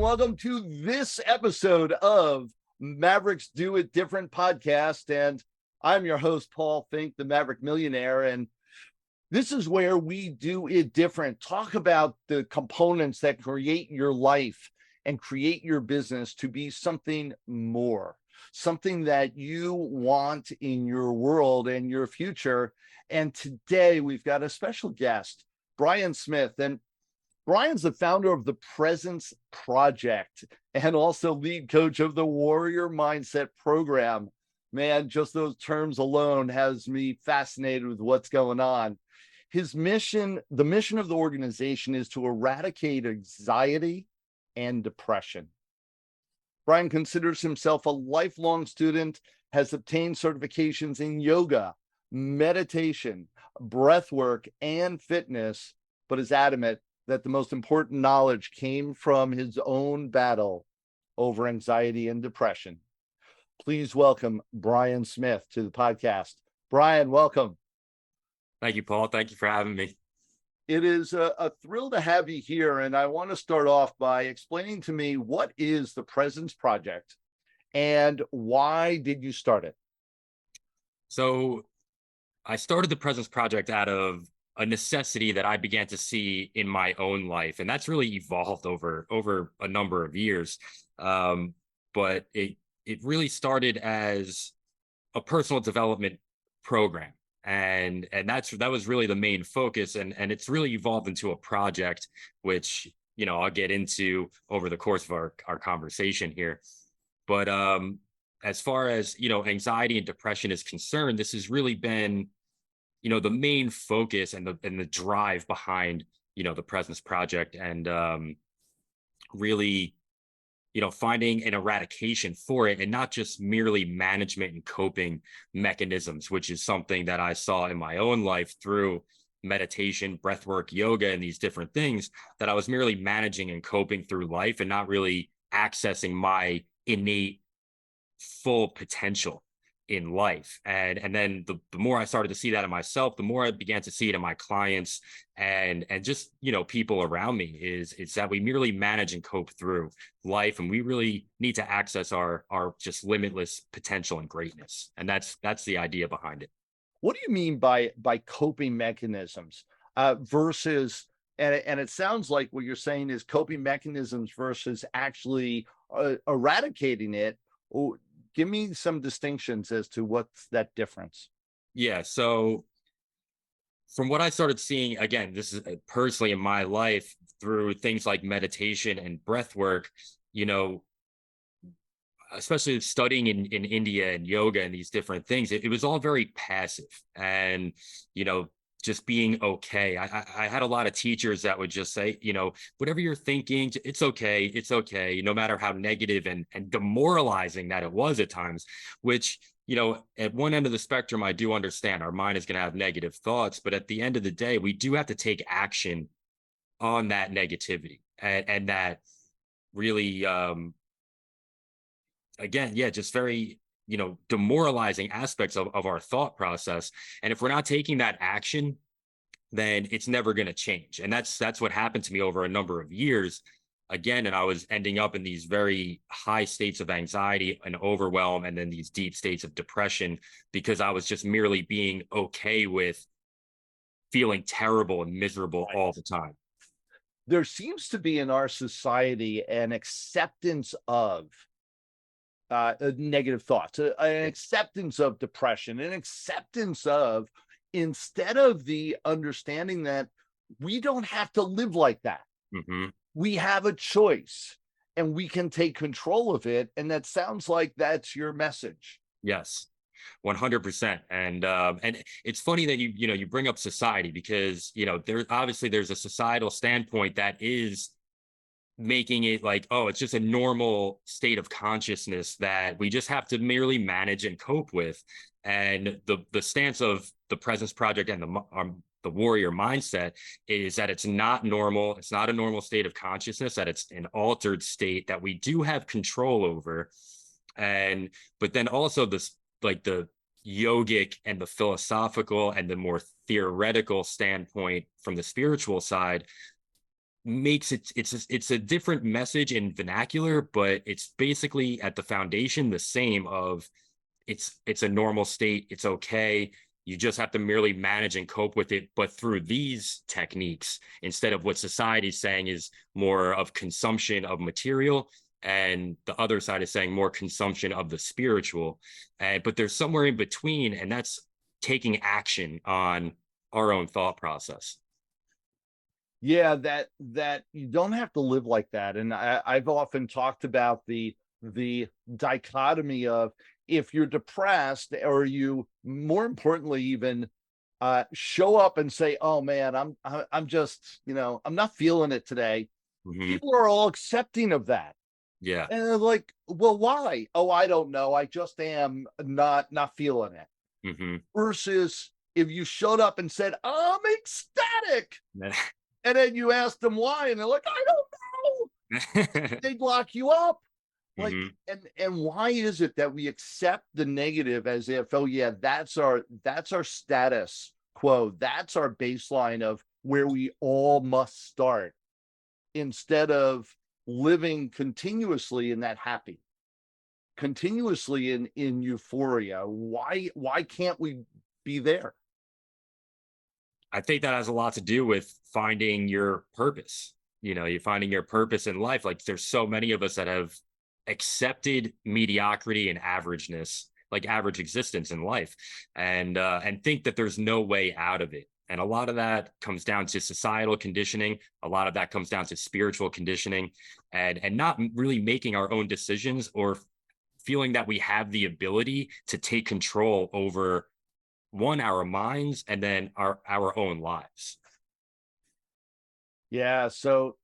welcome to this episode of Maverick's Do It Different podcast. And I'm your host, Paul Finck, the Maverick Millionaire. And this is where we do it different. Talk about the components that create your life and create your business to be something more, something that you want in your world and your future. And today we've got a special guest, Brian Smith. And Brian's the founder of the Presence Project and also lead coach of the Warrior Mindset program. Man, just those terms alone has me fascinated with what's going on. His mission, the mission of the organization, is to eradicate anxiety and depression. Brian considers himself a lifelong student, has obtained certifications in yoga, meditation, breathwork, and fitness, but is adamant that the most important knowledge came from his own battle over anxiety and depression. Please welcome Brian Smith to the podcast. Brian, welcome. Thank you, Paul. Thank you for having me. It is a thrill to have you here. And I want to start off by explaining to me, what is the Presence Project and why did you start it? So I started the Presence Project out of a necessity that I began to see in my own life. And that's really evolved over a number of years. But it really started as a personal development program. And that was really the main focus. And it's really evolved into a project, which, I'll get into over the course of our conversation here. But as far as, anxiety and depression is concerned, this has really been the main focus and the drive behind, the Presence Project, and really, finding an eradication for it, and not just merely management and coping mechanisms, which is something that I saw in my own life through meditation, breathwork, yoga, and these different things, that I was merely managing and coping through life and not really accessing my innate full potential in life. And then the more I started to see that in myself, the more I began to see it in my clients and just, people around me, is that we merely manage and cope through life. And we really need to access our just limitless potential and greatness. And that's the idea behind it. What do you mean by coping mechanisms versus, and it sounds like what you're saying is coping mechanisms versus actually eradicating it? Or give me some distinctions as to what's that difference. Yeah. So from what I started seeing, again, this is personally in my life through things like meditation and breath work, especially studying in India and yoga and these different things, it was all very passive and, just being okay. I had a lot of teachers that would just say, whatever you're thinking, it's okay. It's okay. No matter how negative and demoralizing that it was at times, which, at one end of the spectrum, I do understand our mind is going to have negative thoughts, but at the end of the day, we do have to take action on that negativity and that really, again, yeah, just very, demoralizing aspects of our thought process. And if we're not taking that action, then it's never going to change. And that's what happened to me over a number of years. Again, and I was ending up in these very high states of anxiety and overwhelm, and then these deep states of depression, because I was just merely being okay with feeling terrible and miserable all the time. There seems to be in our society an acceptance of negative thoughts, an acceptance of depression, an acceptance of, instead of the understanding that we don't have to live like that. Mm-hmm. We have a choice and we can take control of it. And that sounds like that's your message. Yes, 100%. And it's funny that you bring up society, because, there's a societal standpoint that is making it like, oh, it's just a normal state of consciousness that we just have to merely manage and cope with. And the stance of the Presence Project and the warrior mindset is that it's not normal. It's not a normal state of consciousness, that it's an altered state that we do have control over. But then also this, like the yogic and the philosophical and the more theoretical standpoint from the spiritual side, makes it's a different message in vernacular, but it's basically at the foundation the same of it's a normal state. It's okay. You just have to merely manage and cope with it, but through these techniques, instead of what society's saying is more of consumption of material, and the other side is saying more consumption of the spiritual. But there's somewhere in between, and that's taking action on our own thought process. Yeah, that you don't have to live like that. And I've often talked about the dichotomy of, if you're depressed, or you, more importantly, even show up and say, "Oh man, I'm just, I'm not feeling it today." Mm-hmm. People are all accepting of that. Yeah. And they're like, "Well, why?" "Oh, I don't know. I just am not feeling it." Mm-hmm. Versus if you showed up and said, "I'm ecstatic," and then you asked them why, and they're like, "I don't know," they'd lock you up. Like, Mm-hmm. and why is it that we accept the negative as if, oh yeah, that's our status quo, that's our baseline of where we all must start, instead of living continuously in that happy, continuously in euphoria? Why can't we be there? I think that has a lot to do with finding your purpose. You're finding your purpose in life. Like there's so many of us that have accepted mediocrity and averageness, like average existence in life, and think that there's no way out of it. And a lot of that comes down to societal conditioning. A lot of that comes down to spiritual conditioning, and not really making our own decisions, or feeling that we have the ability to take control over one, our minds, and then our own lives. Yeah, so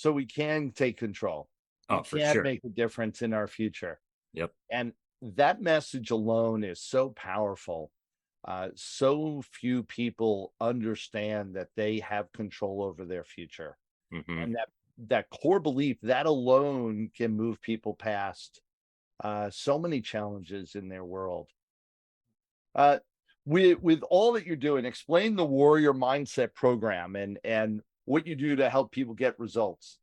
we can take control, we Oh, for can sure. make a difference in our future. Yep. And that message alone is so powerful. So few people understand that they have control over their future, Hmm. and that core belief, that alone can move people past so many challenges in their world. Uh, with all that you're doing, explain the warrior mindset program and what you do to help people get results.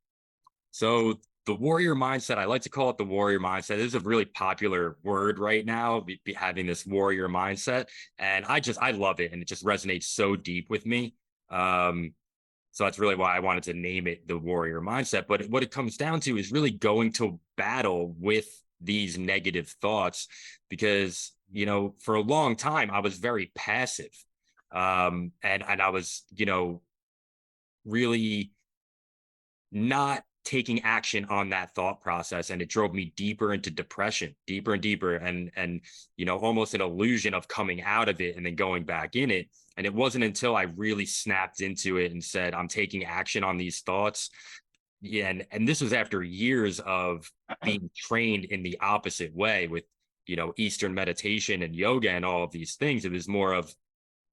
So the warrior mindset, I like to call it the warrior mindset. This is a really popular word right now, having this warrior mindset. And I love it. And it just resonates so deep with me. Um, so that's really why I wanted to name it the warrior mindset. But what it comes down to is really going to battle with these negative thoughts, because, for a long time, I was very passive. And I was, really not taking action on that thought process, and it drove me deeper into depression, deeper and deeper, and almost an illusion of coming out of it and then going back in it. And it wasn't until I really snapped into it and said, I'm taking action on these thoughts. Yeah, and this was after years of being trained in the opposite way with Eastern meditation and yoga and all of these things. It was more of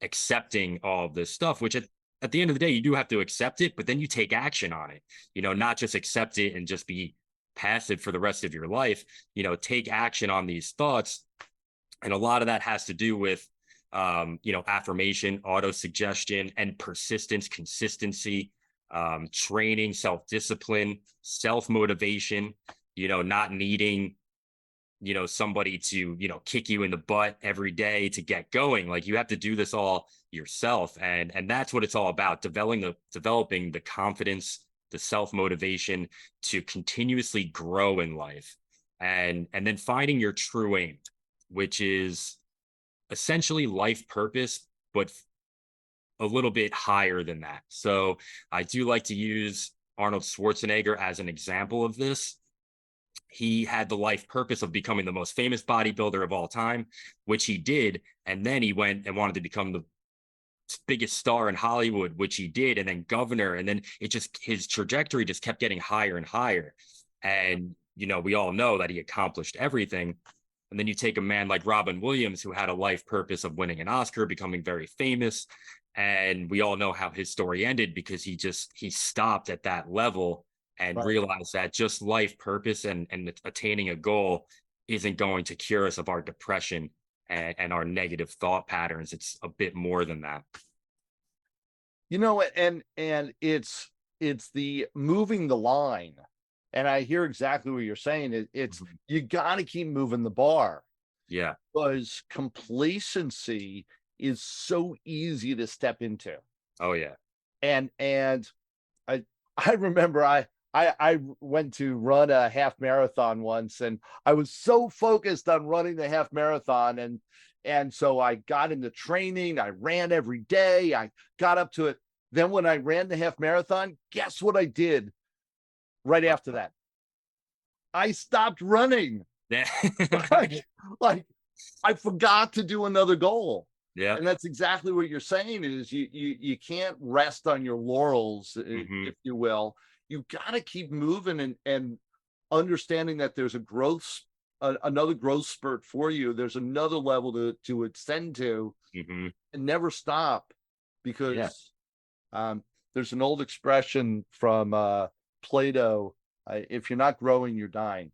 accepting all of this stuff, which at the end of the day, you do have to accept it, but then you take action on it, not just accept it and just be passive for the rest of your life, take action on these thoughts. And a lot of that has to do with, affirmation, auto suggestion, and persistence, consistency, training, self-discipline, self-motivation, not needing somebody to kick you in the butt every day to get going. Like you have to do this all yourself, and that's what it's all about: developing the confidence, the self-motivation to continuously grow in life, and then finding your true aim, which is essentially life purpose, but a little bit higher than that. So I do like to use Arnold Schwarzenegger as an example of this. He had the life purpose of becoming the most famous bodybuilder of all time, which he did. And then he went and wanted to become the biggest star in Hollywood, which he did, and then governor. And then his trajectory just kept getting higher and higher. And, we all know that he accomplished everything. And then you take a man like Robin Williams, who had a life purpose of winning an Oscar, becoming very famous. And we all know how his story ended, because he stopped at that level and Right. realized that just life purpose and attaining a goal isn't going to cure us of our depression and our negative thought patterns. It's a bit more than that. And it's it's the moving the line. And I hear exactly what you're saying. It's you got to keep moving the bar. Yeah. Because complacency is so easy to step into. Oh yeah. And I I remember I went to run a half marathon once, and I was so focused on running the half marathon, and so I got into training. I ran every day. I got up to it. Then when I ran the half marathon, guess what I did right after that? I stopped running. Yeah. like I forgot to do another goal. Yeah. And that's exactly what you're saying is you can't rest on your laurels, if you will. You got to keep moving and understanding that there's another growth spurt for you. There's another level to ascend to, and never stop, because there's an old expression from Plato: if you're not growing, you're dying.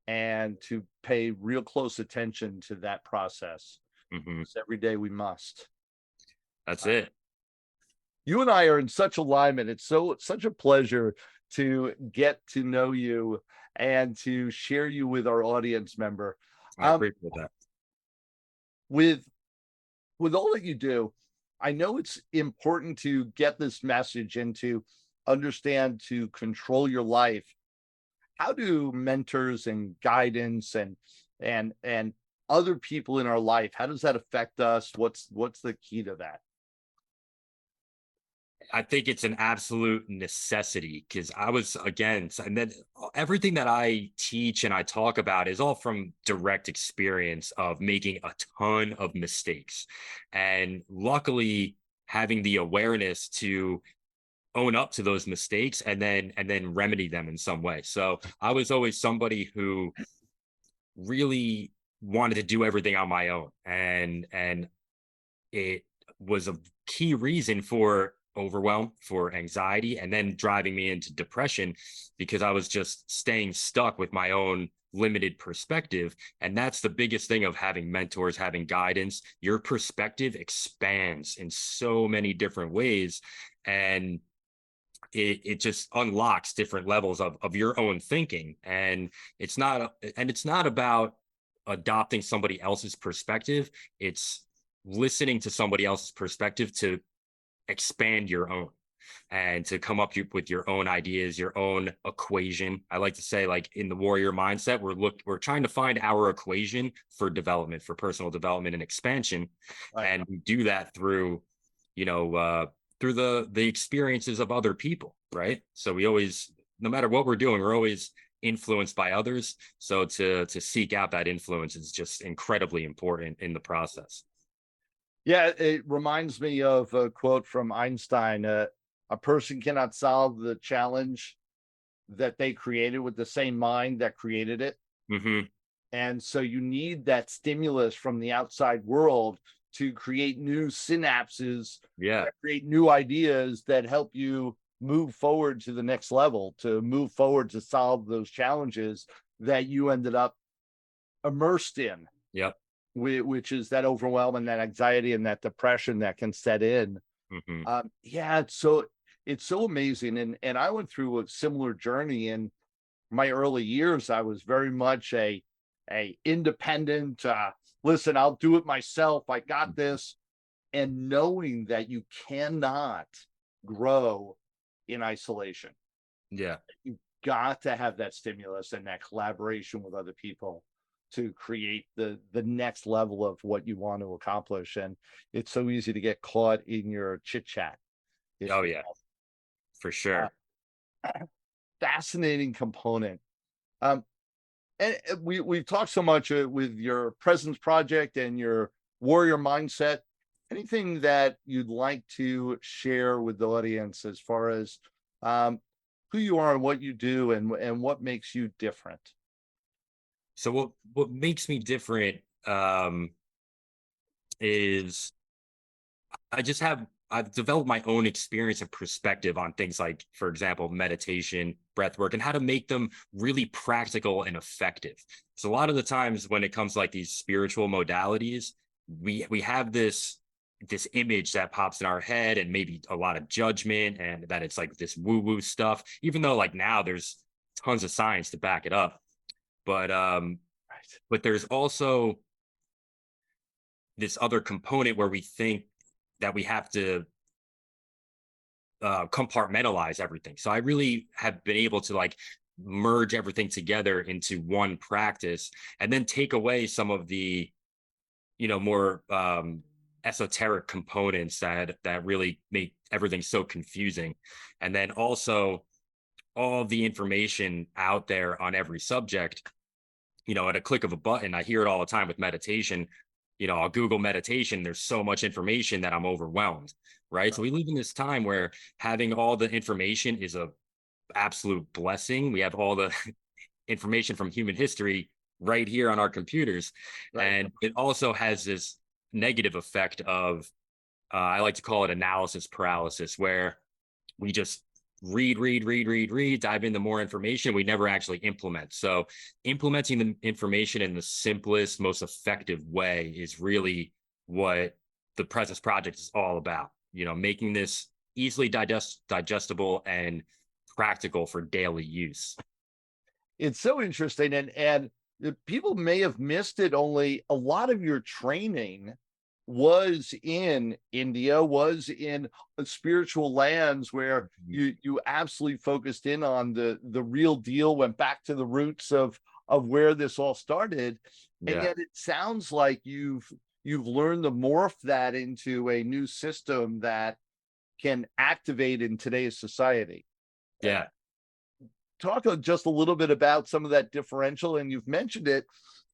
And to pay real close attention to that process. Because every day we must. That's it. You and I are in such alignment. It's such a pleasure to get to know you and to share you with our audience member. I appreciate that. With all that you do, I know it's important to get this message and to understand to control your life. How do mentors and guidance and other people in our life, how does that affect us? What's the key to that? I think it's an absolute necessity, because I was against, and then everything that I teach and I talk about is all from direct experience of making a ton of mistakes. And luckily, having the awareness to own up to those mistakes and then remedy them in some way. So I was always somebody who really wanted to do everything on my own, and it was a key reason for overwhelm, for anxiety, and then driving me into depression, because I was just staying stuck with my own limited perspective. And that's the biggest thing of having mentors, having guidance. Your perspective expands in so many different ways, and it just unlocks different levels of your own thinking. And it's not about adopting somebody else's perspective. It's listening to somebody else's perspective to expand your own, and to come up with your own ideas, your own equation. I like to say, like, in the warrior mindset, we're trying to find our equation for development, for personal development and expansion. Right. And we do that through, through the experiences of other people, right? So we always, no matter what we're doing, we're always influenced by others. So to seek out that influence is just incredibly important in the process. Yeah, it reminds me of a quote from Einstein: a person cannot solve the challenge that they created with the same mind that created it. And so you need that stimulus from the outside world to create new synapses, create new ideas that help you move forward to the next level, to move forward to solve those challenges that you ended up immersed in. Which is that overwhelm and that anxiety and that depression that can set in. It's so amazing. And I went through a similar journey in my early years. I was very much a independent, listen, I'll do it myself. I got this. And knowing that you cannot grow in isolation. You've got to have that stimulus and that collaboration with other people to create the next level of what you want to accomplish. And it's so easy to get caught in your chit chat. Oh yeah, for sure. Fascinating component. And we've talked so much with your presence project and your warrior mindset. Anything that you'd like to share with the audience as far as who you are and what you do and what makes you different? So what makes me different is I've developed my own experience and perspective on things like, for example, meditation, breathwork, and how to make them really practical and effective. So a lot of the times when it comes to like these spiritual modalities, we have this this image that pops in our head, and maybe a lot of judgment, and that it's like this woo woo stuff, even though like now there's tons of science to back it up. But Right. but there's also this other component where we think that we have to compartmentalize everything. So I really have been able to like merge everything together into one practice, and then take away some of the, more esoteric components that really make everything so confusing. And then also all the information out there on every subject, at a click of a button. I hear it all the time with meditation. I'll Google meditation. There's so much information that I'm overwhelmed. Right. So we live in this time where having all the information is a absolute blessing. We have all the information from human history right here on our computers. Right. And it also has this negative effect of, I like to call it analysis paralysis, where we just read, dive into more information. We never actually implement. So implementing the information in the simplest, most effective way is really what the Presence Project is all about. Making this easily digestible and practical for daily use. It's so interesting, and people may have missed it. Only a lot of your training was in India, was in spiritual lands where you absolutely focused in on the real deal, went back to the roots of where this all started. And Yeah. yet it sounds like you've learned to morph that into a new system that can activate in today's society. Yeah. Talk just a little bit about some of that differential, and you've mentioned it,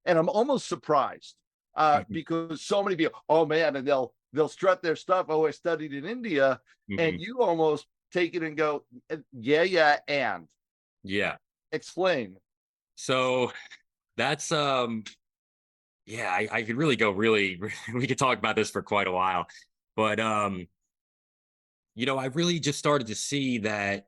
and I'm almost surprised because so many people, oh man, and they'll strut their stuff. Oh, I studied in India, and you almost take it and go, yeah, and Yeah. explain. So that's yeah, I could really go really we could talk about this for quite a while. But I really just started to see that,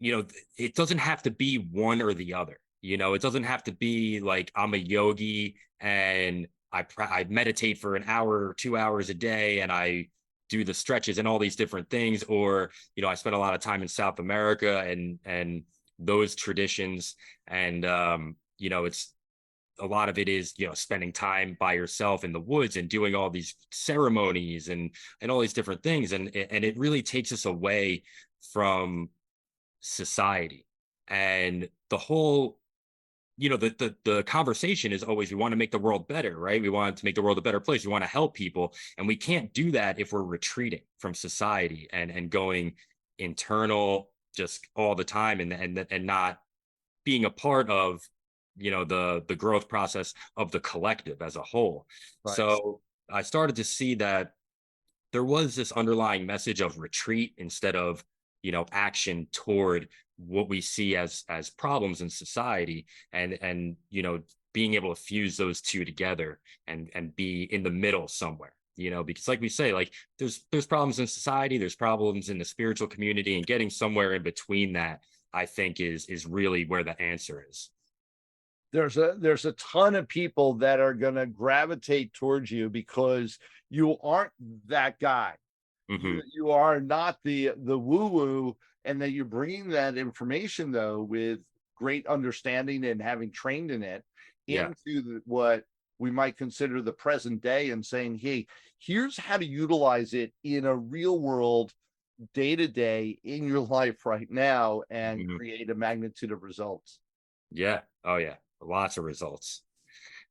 it doesn't have to be one or the other. It doesn't have to be like I'm a yogi and I meditate for an hour or 2 hours a day, and I do the stretches and all these different things. Or, I spent a lot of time in South America and those traditions. And, it's a lot of it is, spending time by yourself in the woods and doing all these ceremonies and all these different things. And it really takes us away from society. And the whole, the conversation is always, we want to make the world better, right? We want to make the world a better place. We want to help people. And we can't do that if we're retreating from society and going internal just all the time, and not being a part of, the growth process of the collective as a whole. Right. So I started to see that there was this underlying message of retreat instead of, action toward what we see as problems in society, and being able to fuse those two together and be in the middle somewhere. Because like we say, like there's problems in society, there's problems in the spiritual community, and getting somewhere in between that, I think, is really where the answer is. There's a ton of people that are going to gravitate towards you because you aren't that guy. You are not the woo woo, and that you're bringing that information, though, with great understanding and having trained in it, Yeah. into what we might consider the present day, and saying, hey, here's how to utilize it in a real world, day to day, in your life right now, and create a magnitude of results. Yeah. Oh yeah. Lots of results.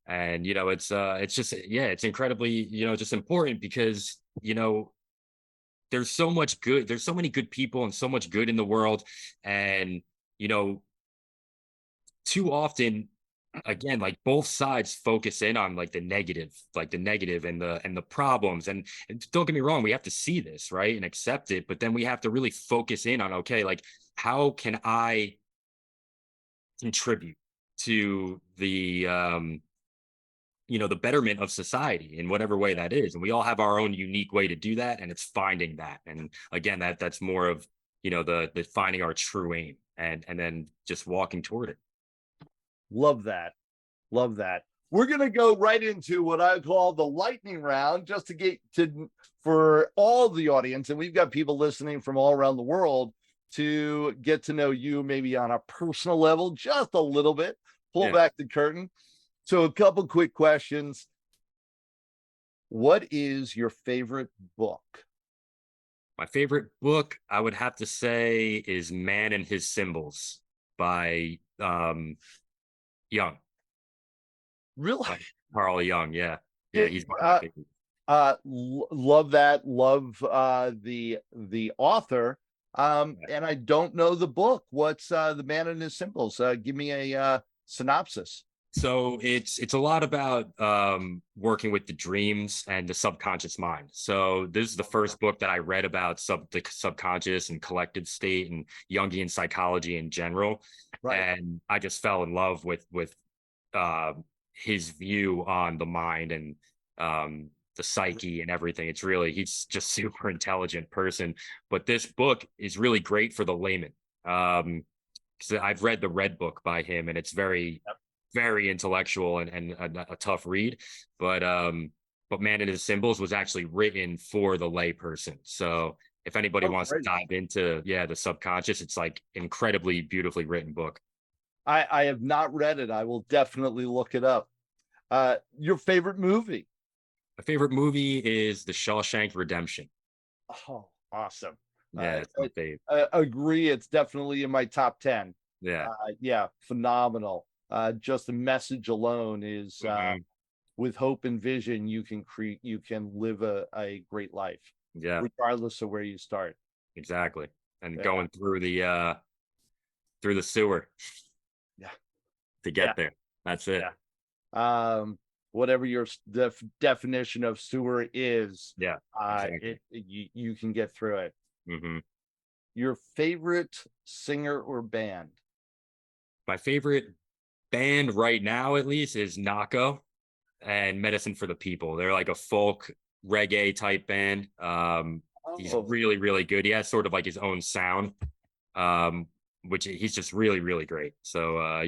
And it's just, yeah, it's incredibly, just important because, there's so much good, there's so many good people and so much good in the world. And, too often, again, like both sides focus in on like the negative, and the problems. And don't get me wrong, we have to see this, right, and accept it, but then we have to really focus in on, okay, like how can I contribute to the betterment of society in whatever way that is. And we all have our own unique way to do that, and it's finding that. And again, that's more of, the finding our true aim, and then just walking toward it. Love that. Love that. we're going to go right into what I call the lightning round, just to get to for all the audience. And we've got people listening from all around the world to get to know you maybe on a personal level, just a little bit, pull back the curtain. So a couple quick questions. What is your favorite book? My favorite book, I would have to say, is Man and His Symbols by Young. Really? By Carl Jung. Yeah, he's one of my favorites. Love that. Love the author. And I don't know the book. What's the Man and His Symbols? Give me a synopsis. So it's a lot about working with the dreams and the subconscious mind. So this is the first book that I read about the subconscious and collective state and Jungian psychology in general. Right. And I just fell in love with his view on the mind and the psyche and everything. He's just super intelligent person. But this book is really great for the layman. Because I've read the Red Book by him, and it's very intellectual and a tough read. But Man and His Symbols was actually written for the lay person. So if anybody wants to dive into the subconscious, it's like incredibly beautifully written book. I have not read it. I will definitely look it up. Your favorite movie? My favorite movie is The Shawshank Redemption. Oh, awesome. Yeah, it's my favorite. Agree. It's definitely in my top 10. Yeah. Phenomenal. Just the message alone is with hope and vision, you can live a great life. Yeah. Regardless of where you start. Exactly. And going through the sewer. Yeah. To get there. That's it. Yeah. Whatever your definition of sewer is, exactly. You can get through it. Mm-hmm. Your favorite singer or band? My favorite band right now, at least, is Nako and Medicine for the People. They're like a folk reggae type band. He's really, really good. He has sort of like his own sound, which he's just really, really great. So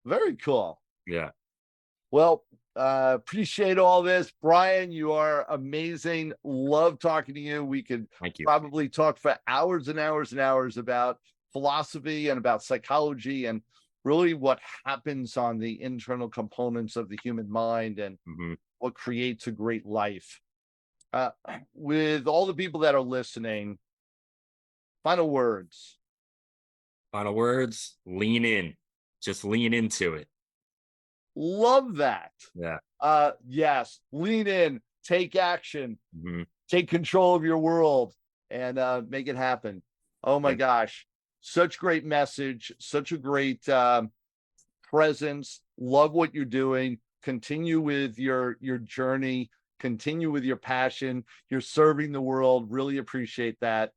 very cool. Yeah. Well, appreciate all this. Brian, you are amazing. Love talking to you. We could probably talk for hours and hours and hours about philosophy and about psychology and really what happens on the internal components of the human mind and what creates a great life. With all the people that are listening, final words. Final words, lean in. Just lean into it. Love that. Yeah. Yes. Lean in, take action, take control of your world, and make it happen. Oh my gosh. Such great message, such a great presence. Love what you're doing. Continue with your journey, continue with your passion. You're serving the world. Really appreciate that.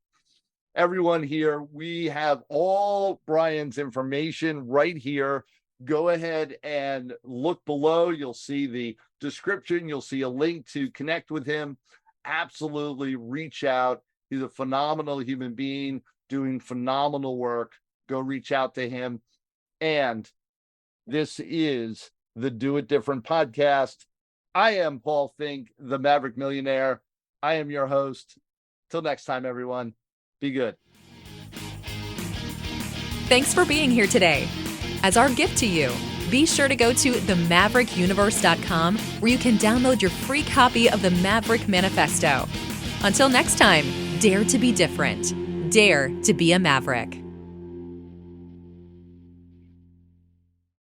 Everyone here, we have all Brian's information right here. Go ahead and look below. You'll see the description. You'll see a link to connect with him. Absolutely reach out. He's a phenomenal human being doing phenomenal work. Go reach out to him. And this is the Do It Different podcast. I am Paul Finck, the Maverick Millionaire. I am your host. Till next time, everyone, be good. Thanks for being here today. As our gift to you, be sure to go to themaverickuniverse.com where you can download your free copy of the Maverick Manifesto. Until next time, dare to be different. Dare to be a Maverick.